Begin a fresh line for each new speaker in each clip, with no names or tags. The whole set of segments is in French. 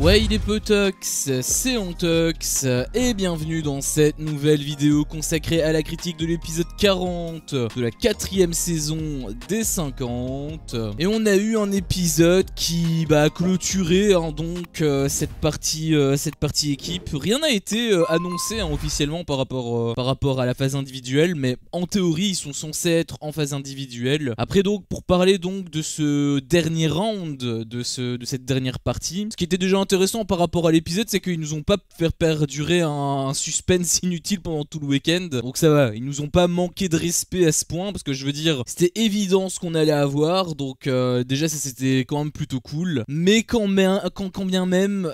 Ouais, il est Potox, c'est Ontox, et bienvenue dans cette nouvelle vidéo consacrée à la critique de l'épisode 40 de la 4ème saison des 50. Et on a eu un épisode qui a clôturé donc cette partie équipe. Rien n'a été annoncé officiellement par rapport à la phase individuelle, mais en théorie ils sont censés être en phase individuelle. Après donc, pour parler donc de ce dernier round, de cette dernière partie, ce qui était déjà intéressant par rapport à l'épisode, c'est qu'ils nous ont pas fait perdurer un suspense inutile pendant tout le week-end. Donc ça va, ils nous ont pas manqué de respect à ce point, parce que je veux dire, c'était évident ce qu'on allait avoir, donc déjà ça c'était quand même plutôt cool. Mais quand bien même,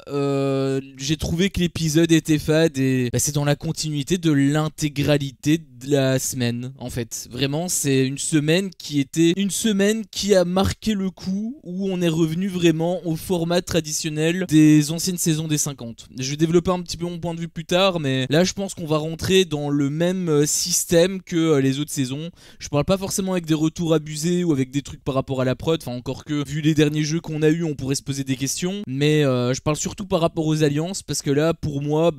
j'ai trouvé que l'épisode était fade et c'est dans la continuité de l'intégralité de la semaine en fait. Vraiment, c'est une semaine qui a marqué le coup, où on est revenu vraiment au format traditionnel des anciennes saisons des 50. Je vais développer un petit peu mon point de vue plus tard, mais là je pense qu'on va rentrer dans le même système que les autres saisons. Je parle pas forcément avec des retours abusés ou avec des trucs par rapport à la prod, enfin encore que vu les derniers jeux qu'on a eu on pourrait se poser des questions, mais je parle surtout par rapport aux alliances, parce que là pour moi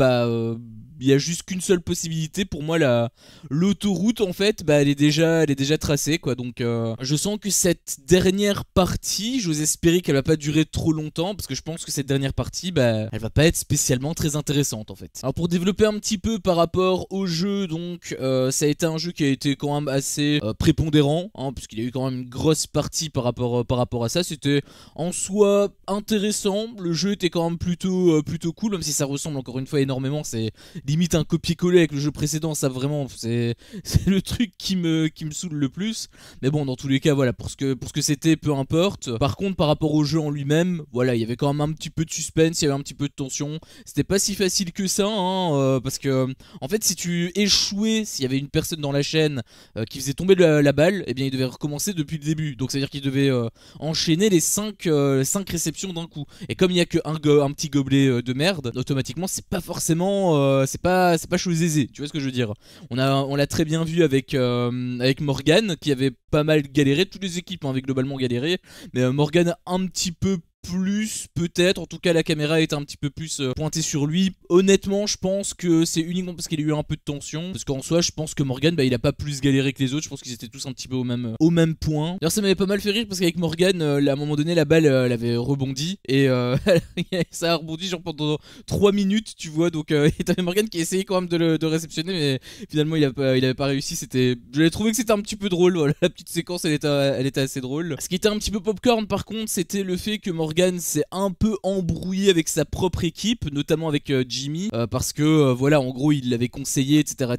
il y a juste qu'une seule possibilité. Pour moi, l'autoroute en fait, elle est déjà tracée quoi. Donc je sens que cette dernière partie, j'ose espérer qu'elle va pas durer trop longtemps, parce que je pense que cette dernière partie, elle va pas être spécialement très intéressante en fait. Alors pour développer un petit peu par rapport au jeu, donc ça a été un jeu qui a été quand même assez prépondérant, puisqu'il y a eu quand même une grosse partie par rapport à ça. C'était en soi intéressant, le jeu était quand même plutôt cool, même si ça ressemble encore une fois énormément. C'est limite un copier-coller avec le jeu précédent, ça vraiment c'est le truc qui me saoule le plus. Mais bon, dans tous les cas, voilà, pour ce que c'était, peu importe. Par contre, par rapport au jeu en lui-même, voilà, il y avait quand même un petit peu de suspense, il y avait un petit peu de tension. C'était pas si facile que ça, parce que en fait, si tu échouais, s'il y avait une personne dans la chaîne qui faisait tomber la balle, eh bien il devait recommencer depuis le début. Donc ça veut dire qu'il devait enchaîner les 5 réceptions d'un coup. Et comme il y a qu'un petit gobelet de merde, automatiquement c'est pas forcément c'est pas chose aisée, tu vois ce que je veux dire. On l'a très bien vu avec Morgane, qui avait pas mal galéré. Toutes les équipes avaient globalement galéré, mais Morgane un petit peu plus peut-être, en tout cas la caméra est un petit peu plus pointée sur lui. Honnêtement je pense que c'est uniquement parce qu'il y a eu un peu de tension, parce qu'en soi je pense que Morgane il a pas plus galéré que les autres. Je pense qu'ils étaient tous un petit peu au même point. D'ailleurs ça m'avait pas mal fait rire, parce qu'avec Morgane à un moment donné la balle elle avait rebondi, et ça a rebondi genre pendant 3 minutes tu vois. Donc t'avais Morgane qui essayait quand même de réceptionner, mais finalement il avait pas réussi. Je l'ai trouvé que c'était un petit peu drôle, voilà. La petite séquence elle était assez drôle. Ce qui était un petit peu popcorn par contre, c'était le fait que Morgane s'est un peu embrouillé avec sa propre équipe, notamment avec Jimmy, parce que voilà, en gros il l'avait conseillé, etc.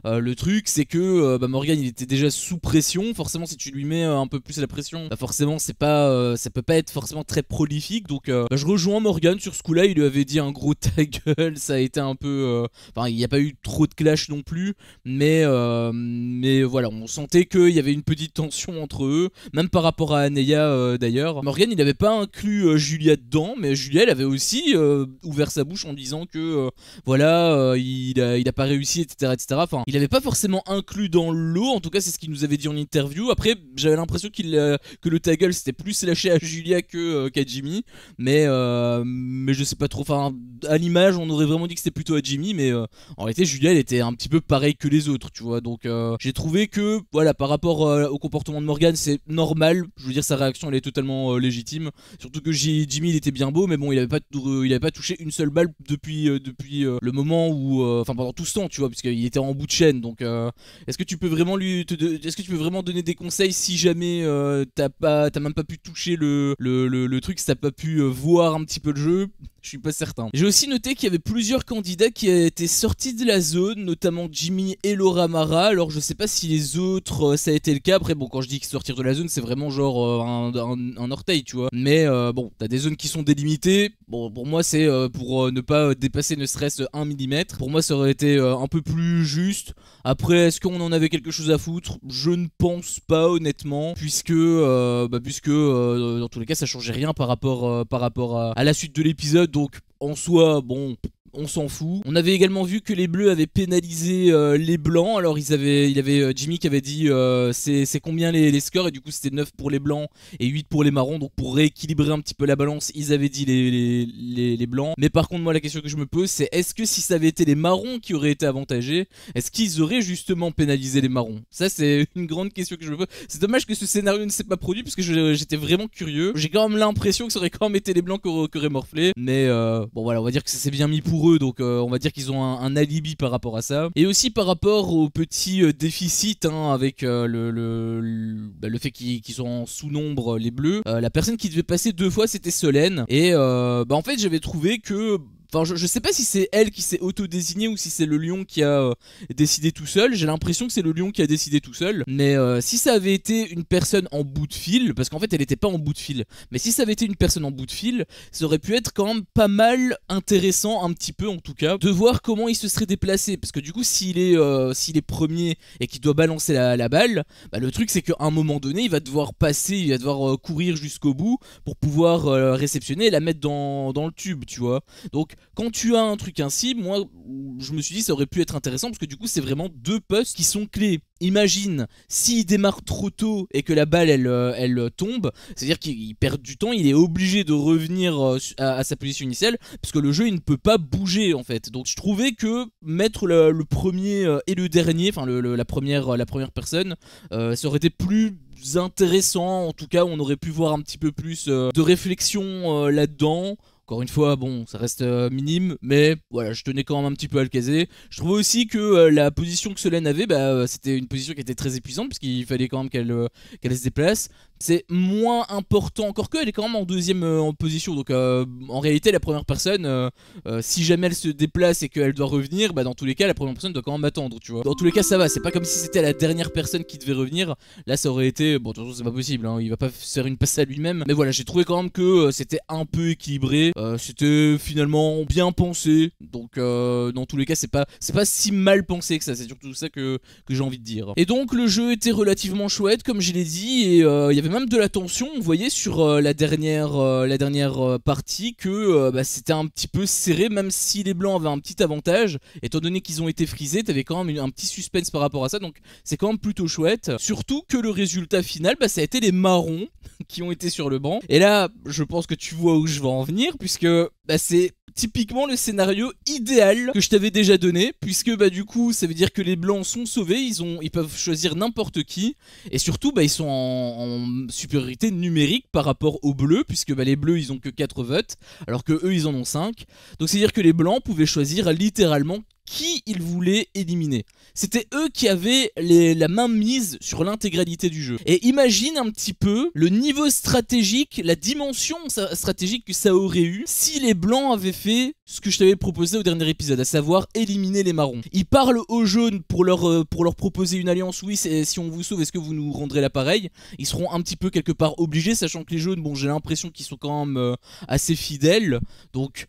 Le truc c'est que Morgane il était déjà sous pression. Forcément si tu lui mets un peu plus la pression, forcément ça peut pas être forcément très prolifique. Donc je rejoins Morgane sur ce coup là. Il lui avait dit un gros ta gueule, ça a été un peu il n'y a pas eu trop de clash non plus, mais voilà, on sentait qu'il y avait une petite tension entre eux, même par rapport à Aneya d'ailleurs. Morgane il avait pas inclus Julia dedans, mais Julia elle avait aussi ouvert sa bouche en disant que il a pas réussi, etc. Enfin, il avait pas forcément inclus dans le lot, en tout cas c'est ce qu'il nous avait dit en interview. Après j'avais l'impression que le ta gueule c'était plus lâché à Julia qu'à Jimmy, mais je sais pas trop. Enfin, à l'image on aurait vraiment dit que c'était plutôt à Jimmy, mais en réalité Julia elle était un petit peu pareil que les autres, tu vois. Donc j'ai trouvé que voilà, par rapport au comportement de Morgane c'est normal. Je veux dire, sa réaction elle est totalement légitime. Surtout que Jimmy il était bien beau, mais bon il avait pas touché une seule balle depuis le moment où pendant tout ce temps, tu vois, puisqu'il était en bout de chaîne. Donc est-ce que tu peux vraiment donner des conseils si jamais t'as même pas pu toucher le truc, si t'as pas pu voir un petit peu le jeu? Je suis pas certain. J'ai aussi noté qu'il y avait plusieurs candidats qui étaient sortis de la zone, notamment Jimmy et Laura Mara. Alors je sais pas si les autres ça a été le cas. Après bon, quand je dis sortir de la zone c'est vraiment genre un orteil, tu vois. Mais bon, t'as des zones qui sont délimitées. Bon, pour moi c'est pour ne pas dépasser ne serait-ce 1 mm. Pour moi ça aurait été un peu plus juste. Après est-ce qu'on en avait quelque chose à foutre? Je ne pense pas honnêtement, puisque dans tous les cas ça changeait rien par rapport à la suite de l'épisode. Donc en soi bon, on s'en fout. On avait également vu que les bleus avaient pénalisé les blancs. Alors il y avait Jimmy qui avait dit c'est combien les scores, et du coup c'était 9 pour les blancs et 8 pour les marrons. Donc pour rééquilibrer un petit peu la balance, ils avaient dit les blancs. Mais par contre moi la question que je me pose, c'est est-ce que si ça avait été les marrons qui auraient été avantagés, est-ce qu'ils auraient justement pénalisé les marrons? Ça c'est une grande question que je me pose. C'est dommage que ce scénario ne s'est pas produit parce que j'étais vraiment curieux. J'ai quand même l'impression que ça aurait quand même été les blancs qui auraient morflé. Mais bon voilà, on va dire que ça s'est bien mis pour eux. Donc on va dire qu'ils ont un alibi par rapport à ça. Et aussi par rapport au petit déficit avec le fait qu'ils sont en sous-nombre les bleus. La personne qui devait passer 2 fois c'était Solène. Et en fait j'avais trouvé que... Enfin, je sais pas si c'est elle qui s'est auto-désignée ou si c'est le lion qui a décidé tout seul. J'ai l'impression que c'est le lion qui a décidé tout seul. Mais si ça avait été une personne en bout de fil, parce qu'en fait elle était pas en bout de fil, mais si ça avait été une personne en bout de fil, ça aurait pu être quand même pas mal intéressant, un petit peu en tout cas, de voir comment il se serait déplacé. Parce que du coup s'il est premier et qu'il doit balancer la balle, bah, le truc c'est qu'à un moment donné il va devoir passer, il va devoir courir jusqu'au bout pour pouvoir réceptionner et la mettre dans le tube, tu vois. Donc quand tu as un truc ainsi, moi je me suis dit ça aurait pu être intéressant parce que du coup c'est vraiment 2 postes qui sont clés. Imagine s'il démarre trop tôt et que la balle elle tombe, c'est-à-dire qu'il perd du temps, il est obligé de revenir à sa position initiale parce que le jeu il ne peut pas bouger en fait. Donc je trouvais que mettre le premier et le dernier, enfin la première personne, ça aurait été plus intéressant. En tout cas on aurait pu voir un petit peu plus de réflexion là-dedans. Encore une fois, bon, ça reste minime, mais voilà, je tenais quand même un petit peu à le caser. Je trouvais aussi que la position que Solène avait, c'était une position qui était très épuisante, parce qu'il fallait quand même qu'elle se déplace. C'est moins important, encore qu'elle est quand même en deuxième position, donc en réalité la première personne, si jamais elle se déplace et qu'elle doit revenir, dans tous les cas la première personne doit quand même attendre, tu vois. Dans tous les cas ça va, c'est pas comme si c'était la dernière personne qui devait revenir, là ça aurait été, bon de toute façon c'est pas possible, il va pas faire une passe à lui-même, mais voilà, j'ai trouvé quand même que c'était un peu équilibré, c'était finalement bien pensé, donc dans tous les cas c'est pas si mal pensé que ça, c'est surtout ça que j'ai envie de dire. Et donc le jeu était relativement chouette comme je l'ai dit, et il y avait même de la tension, on voyait sur la dernière partie que c'était un petit peu serré, même si les blancs avaient un petit avantage, étant donné qu'ils ont été frisés, t'avais quand même un petit suspense par rapport à ça, donc c'est quand même plutôt chouette, surtout que le résultat final, ça a été les marrons qui ont été sur le banc, et là je pense que tu vois où je vais en venir, puisque c'est typiquement le scénario idéal que je t'avais déjà donné, puisque du coup ça veut dire que les blancs sont sauvés, ils peuvent choisir n'importe qui, et surtout ils sont en supériorité numérique par rapport aux bleus, puisque les bleus ils ont que 4 votes, alors que eux ils en ont 5, donc c'est à dire que les blancs pouvaient choisir littéralement qui ils voulaient éliminer. C'était eux qui avaient la main mise sur l'intégralité du jeu. Et imagine un petit peu le niveau stratégique, la dimension stratégique que ça aurait eu si les blancs avaient fait ce que je t'avais proposé au dernier épisode, à savoir éliminer les marrons. Ils parlent aux jaunes pour leur proposer une alliance. Oui, si on vous sauve, est-ce que vous nous rendrez l'appareil? Ils seront un petit peu quelque part obligés, sachant que les jaunes, bon, j'ai l'impression qu'ils sont quand même assez fidèles. Donc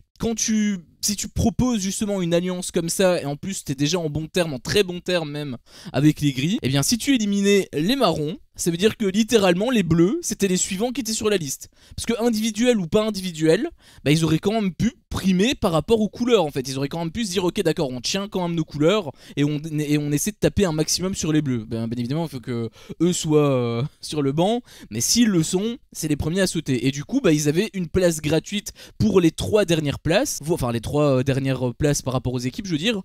si tu proposes justement une alliance comme ça, et en plus t'es déjà en bon terme, en très bon terme même, avec les gris, et bien si tu éliminais les marrons, ça veut dire que littéralement les bleus, c'était les suivants qui étaient sur la liste. Parce que individuel ou pas individuel, ils auraient quand même pu primer par rapport aux couleurs en fait. Ils auraient quand même pu se dire ok d'accord, on tient quand même nos couleurs et on essaie de taper un maximum sur les bleus. Bien évidemment il faut que eux soient sur le banc, mais s'ils le sont, c'est les premiers à sauter. Et du coup ils avaient une place gratuite pour les 3 dernières places, enfin les 3 dernières places par rapport aux équipes je veux dire,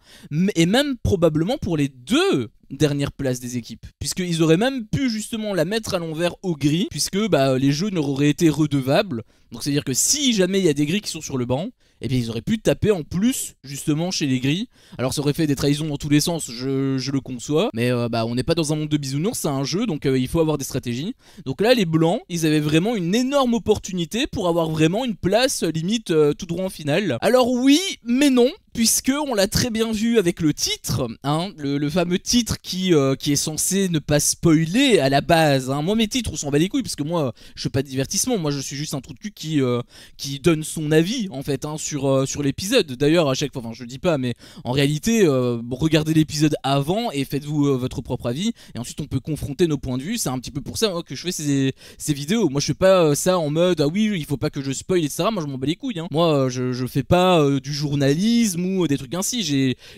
et même probablement pour les 2 dernière place des équipes, puisqu'ils auraient même pu justement la mettre à l'envers au gris, puisque les jaunes auraient été redevables. Donc c'est à dire que si jamais il y a des gris qui sont sur le banc, eh bien ils auraient pu taper en plus justement chez les gris. Alors ça aurait fait des trahisons dans tous les sens, je le conçois, mais on n'est pas dans un monde de bisounours, c'est un jeu, donc il faut avoir des stratégies. Donc là les blancs, ils avaient vraiment une énorme opportunité pour avoir vraiment une place limite tout droit en finale. Alors oui, mais non, puisque on l'a très bien vu avec le titre, le fameux titre qui est censé ne pas spoiler à la base. Moi mes titres on s'en bat les couilles, parce que moi je fais pas de divertissement, moi je suis juste un trou de cul qui donne son avis en fait sur l'épisode. D'ailleurs à chaque fois, enfin je le dis pas, mais en réalité regardez l'épisode avant et faites-vous votre propre avis, et ensuite on peut confronter nos points de vue. C'est un petit peu pour ça que je fais ces vidéos. Moi je fais pas ça en mode ah oui il faut pas que je spoil etc. Moi je m'en bats les couilles, Moi je fais pas du journalisme Dotemu, des trucs ainsi.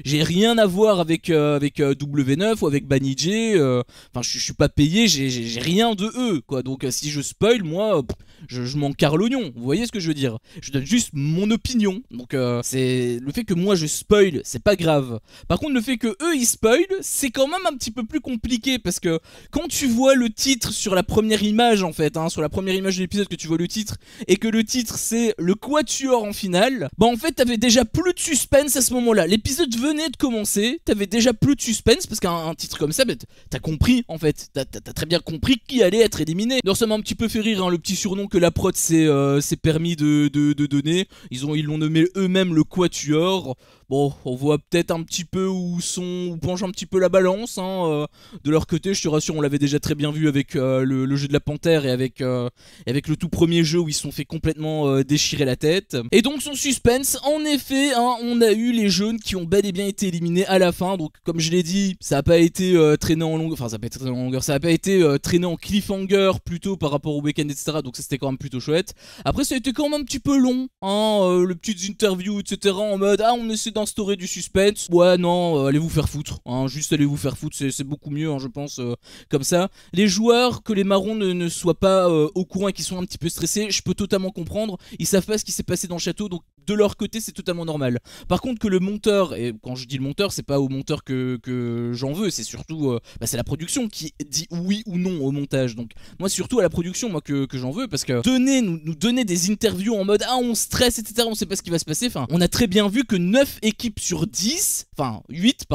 J'ai rien à voir avec W9 ou avec Banijé. Enfin, je suis pas payé, j'ai rien de eux, quoi. Donc si je spoil, moi, je m'en carre l'oignon. Vous voyez ce que je veux dire? Je donne juste mon opinion. Donc c'est le fait que moi je spoil, c'est pas grave. Par contre, le fait que eux ils spoil, c'est quand même un petit peu plus compliqué parce que quand tu vois le titre sur la première image en fait, sur la première image de l'épisode que tu vois le titre et que le titre c'est le quatuor en finale, bah en fait t'avais déjà plus de suspense à ce moment-là. L'épisode venait de commencer, t'avais déjà plus de suspense parce qu'un titre comme ça, bah, t'as compris en fait, t'as très bien compris qui allait être éliminé. Alors ça m'a un petit peu fait rire, le petit surnom que la prod s'est permis de donner. Ils l'ont nommé eux-mêmes le quatuor. Bon, on voit peut-être un petit peu où penche un petit peu la balance de leur côté. Je te rassure, on l'avait déjà très bien vu avec le jeu de la panthère et avec le tout premier jeu où ils se sont fait complètement déchirer la tête. Et donc son suspense, en effet, on a eu les jaunes qui ont bel et bien été éliminés à la fin. Donc comme je l'ai dit, ça n'a pas été traîné en longueur, enfin ça n'a pas été traîné en longueur, ça n'a pas été traîné en cliffhanger plutôt par rapport au week-end, etc. Donc ça c'était quand même plutôt chouette. Après ça a été quand même un petit peu long, le petites interviews, etc. en mode on essaie d'instaurer du suspense. Ouais non, allez vous faire foutre, juste allez vous faire foutre, c'est beaucoup mieux je pense comme ça. Les joueurs, que les marrons ne soient pas au courant et qu'ils sont un petit peu stressés, je peux totalement comprendre. Ils savent pas ce qui s'est passé dans le château, donc de leur côté c'est totalement normal. Par contre que le monteur, et quand je dis le monteur c'est pas au monteur que j'en veux, c'est surtout c'est la production qui dit oui ou non au montage. Donc moi c'est surtout à la production moi que j'en veux, parce que nous donner des interviews en mode on stresse, etc., on sait pas ce qui va se passer. Enfin, on a très bien vu que 9 équipes sur 10, enfin 8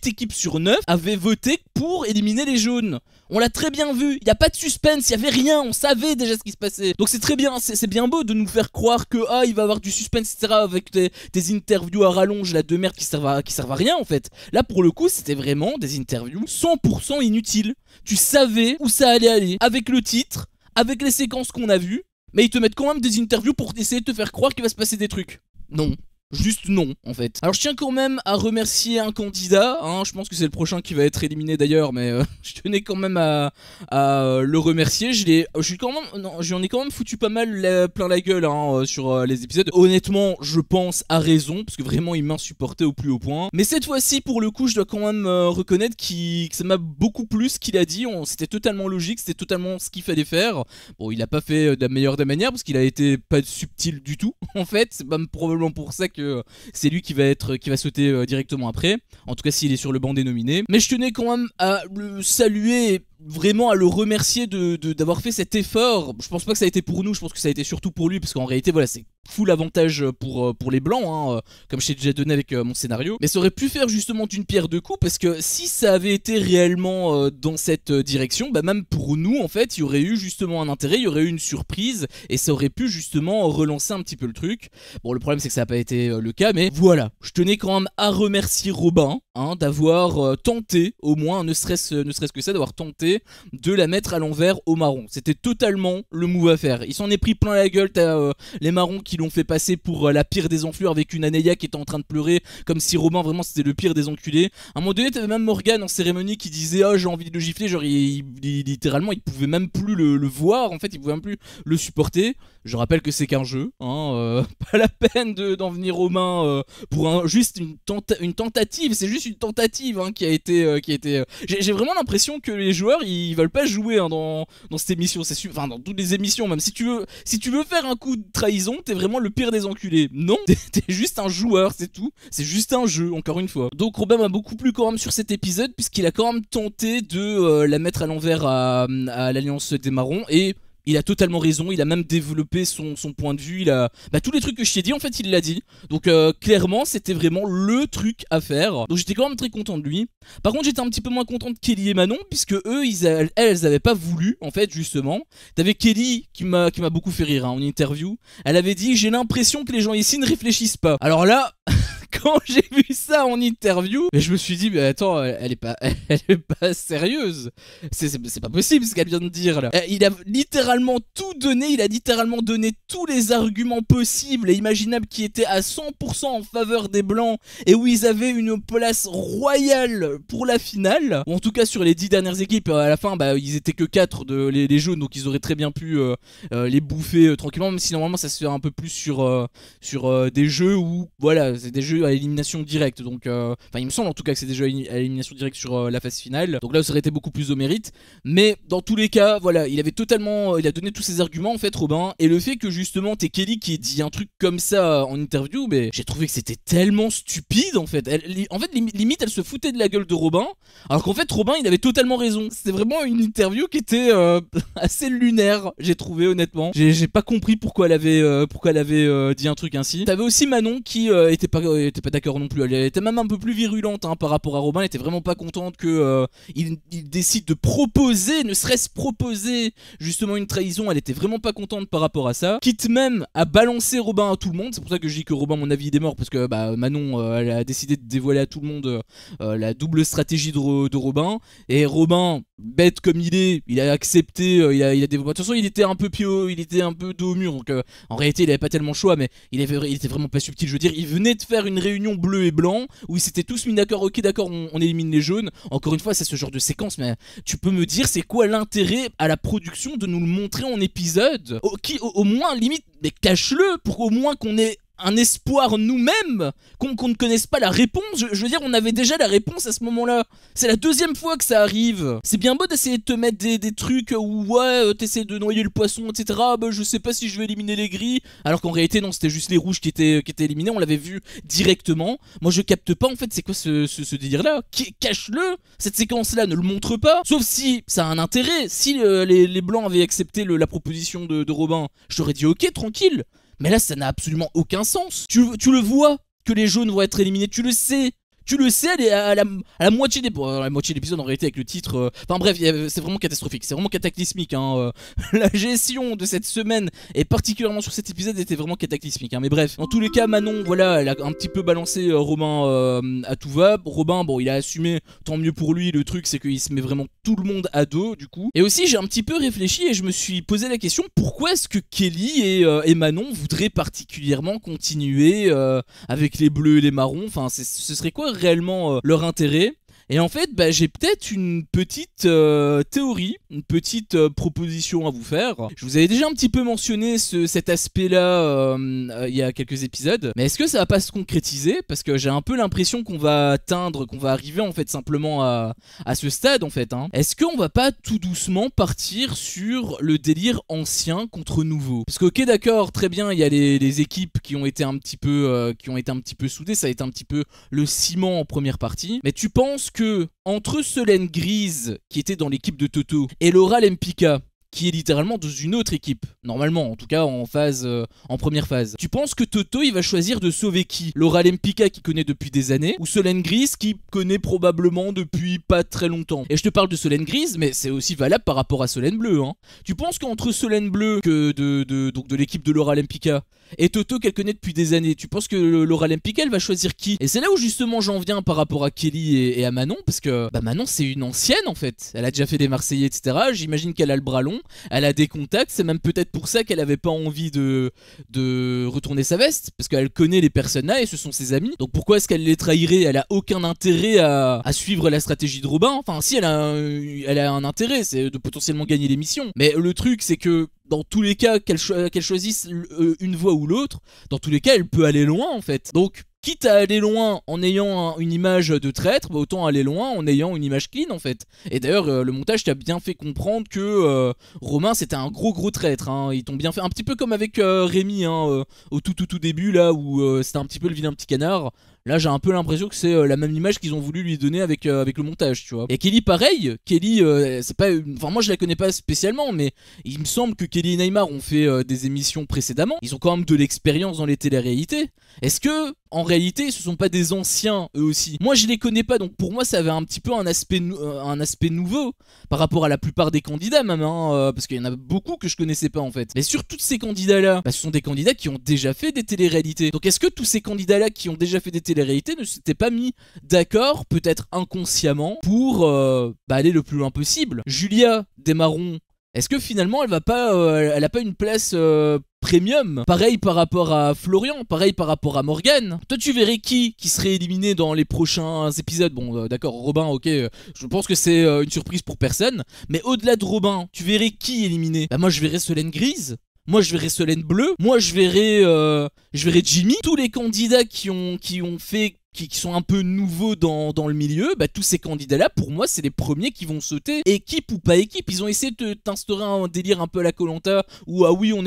équipes sur 9 avaient voté pour éliminer les jaunes. On l'a très bien vu, il n'y a pas de suspense, il n'y avait rien, on savait déjà ce qui se passait. Donc c'est très bien, c'est bien beau de nous faire croire que il va y avoir du suspense, etc., avec des interviews à rallonge là de merde qui servent à rien en fait. Là pour le coup c'était vraiment des interviews 100% inutiles. Tu savais où ça allait aller, avec le titre, avec les séquences qu'on a vues, mais ils te mettent quand même des interviews pour essayer de te faire croire qu'il va se passer des trucs. Non. Juste non en fait. Alors je tiens quand même à remercier un candidat, je pense que c'est le prochain qui va être éliminé d'ailleurs, mais je tenais quand même à le remercier. J'en ai quand même foutu pas mal plein la gueule sur les épisodes. Honnêtement je pense à raison, parce que vraiment il m'insupportait au plus haut point. Mais cette fois-ci pour le coup je dois quand même reconnaître que ça m'a beaucoup plu ce qu'il a dit. C'était totalement logique, c'était totalement ce qu'il fallait faire. Bon il a pas fait de la meilleure des manières parce qu'il a été pas subtil du tout en fait. C'est même probablement pour ça que c'est lui qui va sauter directement après, en tout cas s'il est sur le banc des nominés. Mais je tenais quand même à le saluer, vraiment à le remercier d'avoir fait cet effort. Je pense pas que ça a été pour nous, je pense que ça a été surtout pour lui, parce qu'en réalité voilà c'est full avantage pour les blancs, comme je t'ai déjà donné avec mon scénario. Mais ça aurait pu faire justement d'une pierre deux coups, parce que si ça avait été réellement dans cette direction, même pour nous en fait il y aurait eu justement un intérêt, il y aurait eu une surprise, et ça aurait pu justement relancer un petit peu le truc. Bon le problème c'est que ça n'a pas été le cas, mais voilà, je tenais quand même à remercier Robin d'avoir tenté, au moins ne serait-ce que ça, d'avoir tenté de la mettre à l'envers aux marrons. C'était totalement le move à faire. Il s'en est pris plein la gueule, t'as les marrons qui l'ont fait passer pour la pire des enflures, avec une Anéa qui était en train de pleurer, comme si Robin vraiment c'était le pire des enculés. À un moment donné t'avais même Morgane en cérémonie qui disait j'ai envie de le gifler, genre littéralement il pouvait même plus le voir, en fait il pouvait même plus le supporter. Je rappelle que c'est qu'un jeu, pas la peine d'en venir aux mains pour juste une tentative, c'est juste une tentative qui a été j'ai vraiment l'impression que les joueurs ils veulent pas jouer dans cette émission, enfin dans toutes les émissions, même si tu veux faire un coup de trahison, t'es vraiment le pire des enculés. Non, t'es juste un joueur, c'est tout, c'est juste un jeu, encore une fois. Donc Robin m'a beaucoup plu quand même sur cet épisode, puisqu'il a quand même tenté de la mettre à l'envers à l'Alliance des Marrons, et il a totalement raison, il a même développé son point de vue, il a tous les trucs que je t'ai dit en fait il l'a dit. Donc clairement c'était vraiment le truc à faire. Donc j'étais quand même très content de lui. Par contre j'étais un petit peu moins content de Kelly et Manon, puisque eux elles avaient pas voulu en fait justement. T'avais Kelly qui m'a beaucoup fait rire en interview. Elle avait dit j'ai l'impression que les gens ici ne réfléchissent pas. Alors là quand j'ai vu ça en interview, je me suis dit mais attends, elle est pas sérieuse. C'est pas possible ce qu'elle vient de dire là. Il a littéralement tout donné, il a littéralement donné tous les arguments possibles et imaginables qui étaient à 100% en faveur des blancs, et où ils avaient une place royale pour la finale. Ou en tout cas sur les 10 dernières équipes, à la fin ils étaient que 4 les jaunes, donc ils auraient très bien pu les bouffer tranquillement, même si normalement ça se fait un peu plus sur des jeux où voilà, c'est des jeux à l'élimination directe. Donc, enfin, il me semble en tout cas que c'est déjà à l'élimination directe sur la phase finale. Donc là, ça aurait été beaucoup plus au mérite. Mais dans tous les cas, voilà, il a donné tous ses arguments en fait, Robin. Et le fait que justement, t'es Kelly qui ait dit un truc comme ça en interview, mais j'ai trouvé que c'était tellement stupide en fait. Limite, elle se foutait de la gueule de Robin. Alors qu'en fait, Robin, il avait totalement raison. C'était vraiment une interview qui était assez lunaire, j'ai trouvé honnêtement. J'ai pas compris pourquoi elle avait dit un truc ainsi. T'avais aussi Manon qui était pas d'accord non plus. Elle était même un peu plus virulente hein, par rapport à Robin. Elle était vraiment pas contente que il décide de proposer, ne serait-ce proposer justement une trahison. Elle était vraiment pas contente par rapport à ça. Quitte même à balancer Robin à tout le monde. C'est pour ça que je dis que Robin, à mon avis, il est mort parce que Manon, elle a décidé de dévoiler à tout le monde la double stratégie de Robin. Et Robin, bête comme il est, il a accepté. Il a dévoilé. De toute façon, il était un peu dos au mur. Donc en réalité, il avait pas tellement le choix, mais il était vraiment pas subtil. Je veux dire, il venait de faire une réunion bleu et blanc où ils s'étaient tous mis d'accord. Ok, d'accord, on élimine les jaunes. Encore une fois, c'est ce genre de séquence, mais tu peux me dire c'est quoi l'intérêt à la production de nous le montrer en épisode au moins limite, mais cache-le pour au moins qu'on ait un espoir nous-mêmes, qu'on ne connaisse pas la réponse. Je veux dire, on avait déjà la réponse à ce moment-là. C'est la deuxième fois que ça arrive. C'est bien beau d'essayer de te mettre des trucs où ouais, t'essaies de noyer le poisson, etc. Bah, je sais pas si je vais éliminer les gris. Alors qu'en réalité, non, c'était juste les rouges qui étaient éliminés. On l'avait vu directement. Moi, je capte pas en fait, c'est quoi ce délire-là. Cache-le. Cette séquence-là ne le montre pas. Sauf si ça a un intérêt. Si les blancs avaient accepté la proposition de Robin, je t'aurais dit ok, tranquille. Mais là, ça n'a absolument aucun sens. Tu le vois que les jaunes vont être éliminés, tu le sais. Tu le sais, elle est à la moitié des... Bon, la moitié de l'épisode en réalité avec le titre... Enfin bref, c'est vraiment catastrophique, c'est vraiment cataclysmique. Hein, la gestion de cette semaine, et particulièrement sur cet épisode, était vraiment cataclysmique. Hein, mais bref, dans tous les cas, Manon, voilà, elle a un petit peu balancé Robin à tout va. Robin, bon, il a assumé, tant mieux pour lui. Le truc, c'est qu'il se met vraiment tout le monde à dos, du coup. Et aussi, j'ai un petit peu réfléchi et je me suis posé la question, pourquoi est-ce que Kelly et Manon voudraient particulièrement continuer avec les bleus et les marrons? Enfin, ce serait quoi réellement leur intérêt? Et en fait, j'ai peut-être une petite théorie, une petite proposition à vous faire. Je vous avais déjà un petit peu mentionné cet aspect-là il y a quelques épisodes. Mais est-ce que ça va pas se concrétiser? Parce que j'ai un peu l'impression qu'on va arriver en fait simplement à ce stade en fait. Hein. Est-ce qu'on va pas tout doucement partir sur le délire ancien contre nouveau? Parce que ok d'accord, très bien, il y a les équipes qui ont été un petit peu soudées, ça a été un petit peu le ciment en première partie. Mais tu penses que entre Solène Grise qui était dans l'équipe de Toto et Laura Lempicka qui est littéralement dans une autre équipe, normalement, en tout cas en première phase. Tu penses que Toto il va choisir de sauver qui? Laura Lempicka qui connaît depuis des années, ou Solène Grise qui connaît probablement depuis pas très longtemps? Et je te parle de Solène Grise, mais c'est aussi valable par rapport à Solène Bleue. Hein. Tu penses qu'entre Solène Bleue donc de l'équipe de Laura Lempicka et Toto qu'elle connaît depuis des années, tu penses que Laura Lempicka elle va choisir qui? Et c'est là où justement j'en viens par rapport à Kelly et à Manon, parce que Manon c'est une ancienne en fait, elle a déjà fait des Marseillais etc, j'imagine qu'elle a le bras long, elle a des contacts, c'est même peut-être pour ça qu'elle avait pas envie de retourner sa veste, parce qu'elle connaît les personnes là et ce sont ses amis, donc pourquoi est-ce qu'elle les trahirait? Elle a aucun intérêt à suivre la stratégie de Robin, enfin si elle a un intérêt, c'est de potentiellement gagner l'émission, mais le truc c'est que dans tous les cas, qu'elle choisisse une voie ou l'autre, dans tous les cas, elle peut aller loin en fait. Donc, quitte à aller loin en ayant une image de traître, autant aller loin en ayant une image clean en fait. Et d'ailleurs, le montage t'a bien fait comprendre que Romain c'était un gros traître. Hein. Ils t'ont bien fait un petit peu comme avec Rémi hein, au tout début là où c'était un petit peu le vilain petit canard. Là j'ai un peu l'impression que c'est la même image qu'ils ont voulu lui donner avec le montage, tu vois. Et Kelly pareil, Kelly c'est pas... Enfin moi je la connais pas spécialement, mais il me semble que Kelly et Neymar ont fait des émissions précédemment. Ils ont quand même de l'expérience dans les téléréalités. Est-ce que en réalité ce sont pas des anciens eux aussi? Moi je les connais pas, donc pour moi ça avait un petit peu un aspect nouveau par rapport à la plupart des candidats même, hein, parce qu'il y en a beaucoup que je connaissais pas en fait. Mais sur tous ces candidats là, ce sont des candidats qui ont déjà fait des téléréalités. Donc est-ce que tous ces candidats là qui ont déjà fait des téléréalités ne s'étaient pas mis d'accord, peut-être inconsciemment, pour aller le plus loin possible? Julia Desmarons, est-ce que finalement elle a pas une place premium? Pareil par rapport à Florian, pareil par rapport à Morgane. Toi tu verrais qui serait éliminé dans les prochains épisodes? Bon d'accord, Robin ok, je pense que c'est une surprise pour personne. Mais au-delà de Robin, tu verrais qui éliminé? Moi je verrais Solène Grise. moi je verrai Solène Bleu, moi je verrai Jimmy, tous les candidats qui ont fait qui sont un peu nouveaux dans le milieu, bah tous ces candidats-là, pour moi, c'est les premiers qui vont sauter. Équipe ou pas équipe, ils ont essayé de t'instaurer un délire un peu à la Koh-Lanta, où ah oui, on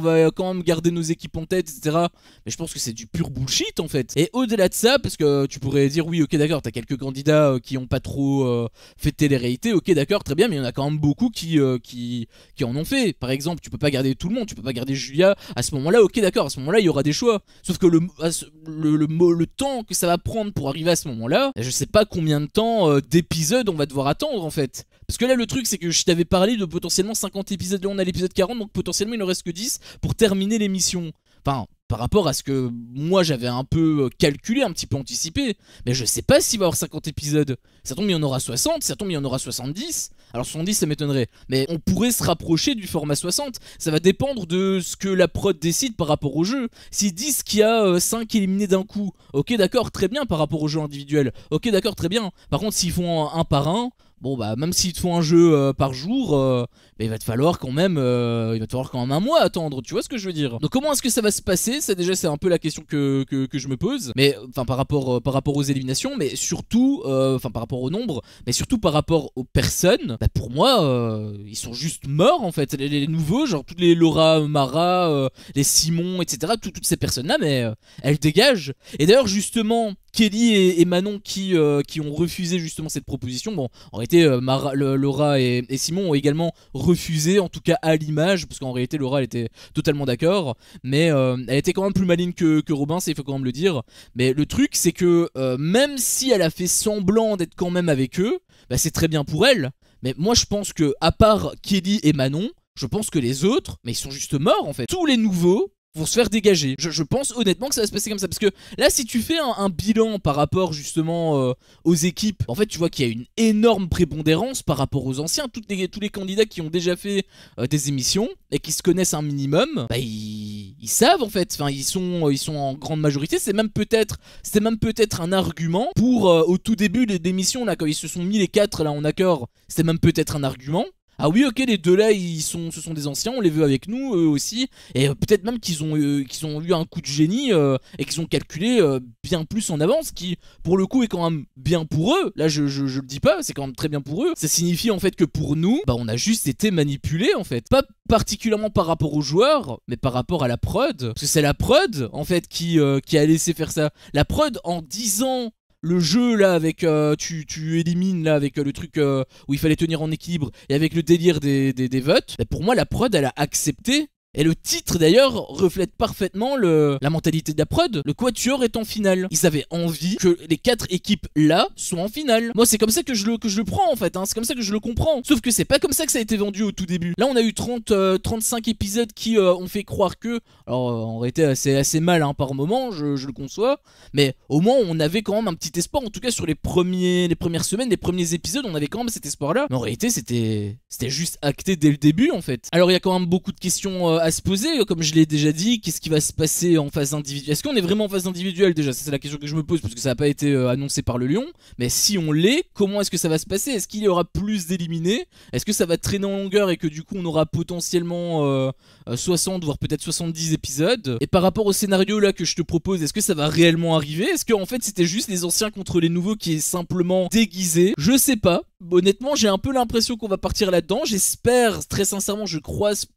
va quand même garder nos équipes en tête, etc. Mais je pense que c'est du pur bullshit en fait. Et au-delà de ça, parce que tu pourrais dire oui, ok d'accord, t'as quelques candidats qui ont pas trop fait de télé-réalité, ok d'accord, très bien, mais il y en a quand même beaucoup qui en ont fait. Par exemple, tu peux pas garder tout le monde, tu peux pas garder Julia. À ce moment-là, ok d'accord, à ce moment-là, il y aura des choix. Sauf que le temps que ça va prendre pour arriver à ce moment-là, je sais pas combien de temps d'épisodes on va devoir attendre en fait. Parce que là le truc c'est que je t'avais parlé de potentiellement 50 épisodes, là on a l'épisode 40, donc potentiellement il ne reste que 10 pour terminer l'émission. Enfin, par rapport à ce que moi j'avais un peu calculé, un petit peu anticipé. Mais je sais pas s'il va y avoir 50 épisodes. Ça tombe il y en aura 60, ça tombe il y en aura 70. Alors 70 ça m'étonnerait. Mais on pourrait se rapprocher du format 60. Ça va dépendre de ce que la prod décide par rapport au jeu. S'ils disent qu'il y a 5 éliminés d'un coup, ok d'accord, très bien par rapport au jeu individuel. Ok d'accord, très bien. Par contre s'ils font un par un, bon bah même s'ils te font un jeu par jour, bah, il va te falloir quand même un mois à attendre, tu vois ce que je veux dire. Donc comment est-ce que ça va se passer? Ça déjà c'est un peu la question que je me pose. Mais enfin par rapport aux éliminations, mais surtout par rapport au nombre, mais surtout par rapport aux personnes, bah pour moi ils sont juste morts en fait. Les nouveaux, genre toutes les Laura, Mara, les Simon, etc. Toutes ces personnes là, mais elles dégagent. Et d'ailleurs justement Kelly et Manon qui ont refusé justement cette proposition. Bon, en réalité, Laura et Simon ont également refusé, en tout cas à l'image, parce qu'en réalité, Laura elle était totalement d'accord, mais elle était quand même plus maligne que Robin, ça il faut quand même le dire. Mais le truc, c'est que même si elle a fait semblant d'être quand même avec eux, bah, c'est très bien pour elle. Mais moi, je pense que à part Kelly et Manon, je pense que les autres, mais ils sont juste morts en fait. Tous les nouveaux vont se faire dégager. Je pense honnêtement que ça va se passer comme ça. Parce que là, si tu fais un bilan par rapport justement aux équipes, en fait, tu vois qu'il y a une énorme prépondérance par rapport aux anciens. Tous les candidats qui ont déjà fait des émissions et qui se connaissent un minimum, bah, ils savent en fait. Enfin, ils sont en grande majorité. C'était même peut-être un argument pour au tout début de l'émission, là, quand ils se sont mis les 4 là en accord, c'était même peut-être un argument. Ah oui, ok, les deux là, ce sont des anciens, on les veut avec nous, eux aussi. Et peut-être même qu'ils ont eu un coup de génie et qu'ils ont calculé bien plus en avance, qui pour le coup est quand même bien pour eux. Là, je le dis pas, c'est quand même très bien pour eux. Ça signifie en fait que pour nous, bah, on a juste été manipulés en fait. Pas particulièrement par rapport aux joueurs, mais par rapport à la prod. Parce que c'est la prod en fait qui a laissé faire ça. La prod en 10 ans. Le jeu là avec tu élimines là avec le truc où il fallait tenir en équilibre et avec le délire des votes, bah pour moi la prod elle a accepté. Et le titre d'ailleurs reflète parfaitement la mentalité de la prod. Le Quatuor est en finale. Ils avaient envie que les 4 équipes là soient en finale. Moi c'est comme ça que je le prends en fait, hein. C'est comme ça que je le comprends. Sauf que c'est pas comme ça que ça a été vendu au tout début. Là on a eu 35 épisodes qui ont fait croire que... Alors en réalité c'est assez mal hein, par moment, je le conçois. Mais au moins on avait quand même un petit espoir. En tout cas sur les premières semaines, les premiers épisodes, on avait quand même cet espoir là. Mais en réalité c'était juste acté dès le début en fait. Alors il y a quand même beaucoup de questions à se poser, comme je l'ai déjà dit. Qu'est-ce qui va se passer en phase individuelle? Est-ce qu'on est vraiment en phase individuelle déjà? Ça c'est la question que je me pose parce que ça n'a pas été annoncé par le Lion. Mais si on l'est, comment est-ce que ça va se passer? Est-ce qu'il y aura plus d'éliminés? Est-ce que ça va traîner en longueur et que du coup on aura potentiellement 60 voire peut-être 70 épisodes? Et par rapport au scénario là que je te propose, est-ce que ça va réellement arriver? Est-ce que en fait c'était juste les anciens contre les nouveaux qui est simplement déguisé? Je sais pas. Honnêtement j'ai un peu l'impression qu'on va partir là-dedans. J'espère très sincèrement, je croise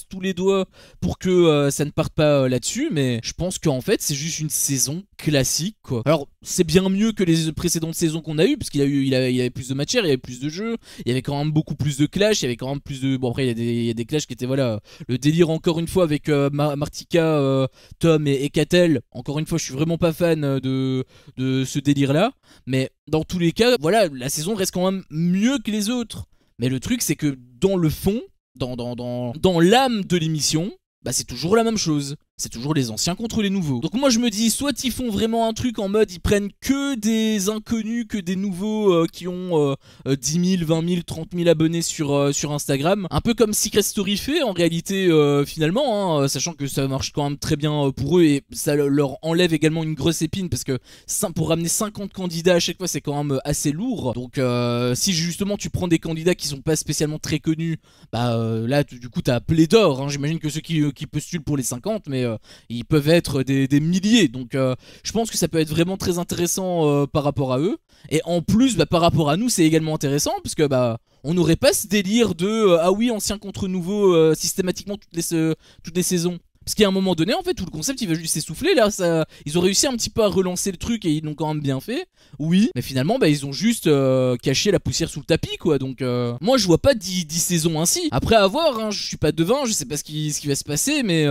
tous les doigts pour que ça ne parte pas là-dessus. Mais je pense qu'en fait c'est juste une saison classique quoi. Alors c'est bien mieux que les précédentes saisons qu'on a eues, parce qu'il y avait plus de matière, il y avait plus de jeux, il y avait quand même beaucoup plus de clash, il y avait quand même plus de... Bon après il y a des clashs qui étaient voilà, le délire encore une fois avec Martika, Tom et Catel. Encore une fois je suis vraiment pas fan de ce délire là. Mais dans tous les cas voilà, la saison reste quand même mieux que les autres. Mais le truc c'est que dans le fond, dans l'âme de l'émission, bah c'est toujours la même chose. c'est toujours les anciens contre les nouveaux. Donc moi je me dis, soit ils font vraiment un truc en mode ils prennent que des inconnus, que des nouveaux qui ont 10 000, 20 000, 30 000 abonnés sur Instagram, un peu comme Secret Story fait en réalité finalement, hein, sachant que ça marche quand même très bien pour eux et ça leur enlève également une grosse épine parce que pour ramener 50 candidats à chaque fois c'est quand même assez lourd. Donc si justement tu prends des candidats qui sont pas spécialement très connus, bah là du coup t'as pléthore, hein. J'imagine que ceux qui postulent pour les 50 mais ils peuvent être des milliers, donc je pense que ça peut être vraiment très intéressant par rapport à eux. Et en plus bah, par rapport à nous c'est également intéressant parce que bah on n'aurait pas ce délire de ah oui ancien contre nouveau systématiquement toutes les saisons. Parce qu'à un moment donné, en fait, tout le concept il va juste s'essouffler. Là, ils ont réussi un petit peu à relancer le truc et ils l'ont quand même bien fait. Oui, mais finalement, bah, ils ont juste caché la poussière sous le tapis, quoi. Donc, moi, je vois pas 10 saisons ainsi. Après, à voir, hein, je suis pas devin, je sais pas ce qui va se passer, mais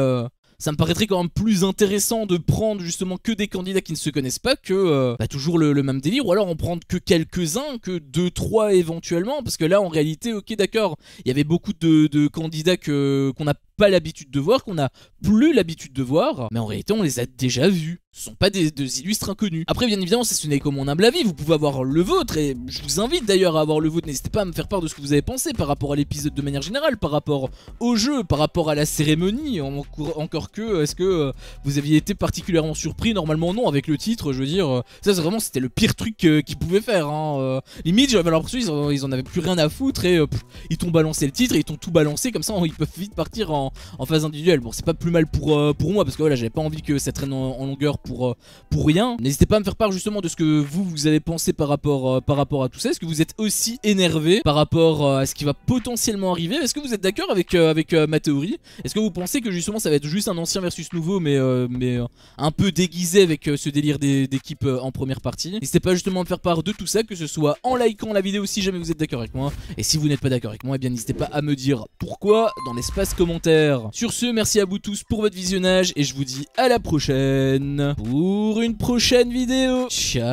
ça me paraîtrait quand même plus intéressant de prendre justement que des candidats qui ne se connaissent pas que bah, toujours le même délire, ou alors en prendre que quelques-uns, que 2-3 éventuellement, parce que là en réalité, ok d'accord, il y avait beaucoup de candidats qu'on n'a pas l'habitude de voir, qu'on n'a plus l'habitude de voir, mais en réalité on les a déjà vus. Ce sont pas des illustres inconnus. Après bien évidemment ce n'est que mon humble avis, vous pouvez avoir le vôtre et je vous invite d'ailleurs à avoir le vôtre. N'hésitez pas à me faire part de ce que vous avez pensé par rapport à l'épisode de manière générale, par rapport au jeu, par rapport à la cérémonie. Encore que, est-ce que vous aviez été particulièrement surpris? Normalement non, avec le titre, je veux dire, ça c'est vraiment c'était le pire truc qu'ils pouvaient faire, hein. Limite j'avais l'impression ils en avaient plus rien à foutre et ils t'ont balancé le titre et ils t'ont tout balancé comme ça, ils peuvent vite partir en phase individuelle. Bon c'est pas plus mal pour moi parce que voilà j'avais pas envie que ça traîne en longueur pour rien. N'hésitez pas à me faire part justement de ce que vous avez pensé par rapport à tout ça. Est-ce que vous êtes aussi énervé par rapport à ce qui va potentiellement arriver? Est-ce que vous êtes d'accord avec ma théorie? Est-ce que vous pensez que justement ça va être juste un ancien versus nouveau mais un peu déguisé avec ce délire d'équipe en première partie? N'hésitez pas justement à me faire part de tout ça, que ce soit en likant la vidéo si jamais vous êtes d'accord avec moi, et si vous n'êtes pas d'accord avec moi, eh bien n'hésitez pas à me dire pourquoi dans l'espace commentaire. Sur ce, merci à vous tous pour votre visionnage et je vous dis à la prochaine pour une prochaine vidéo. Ciao.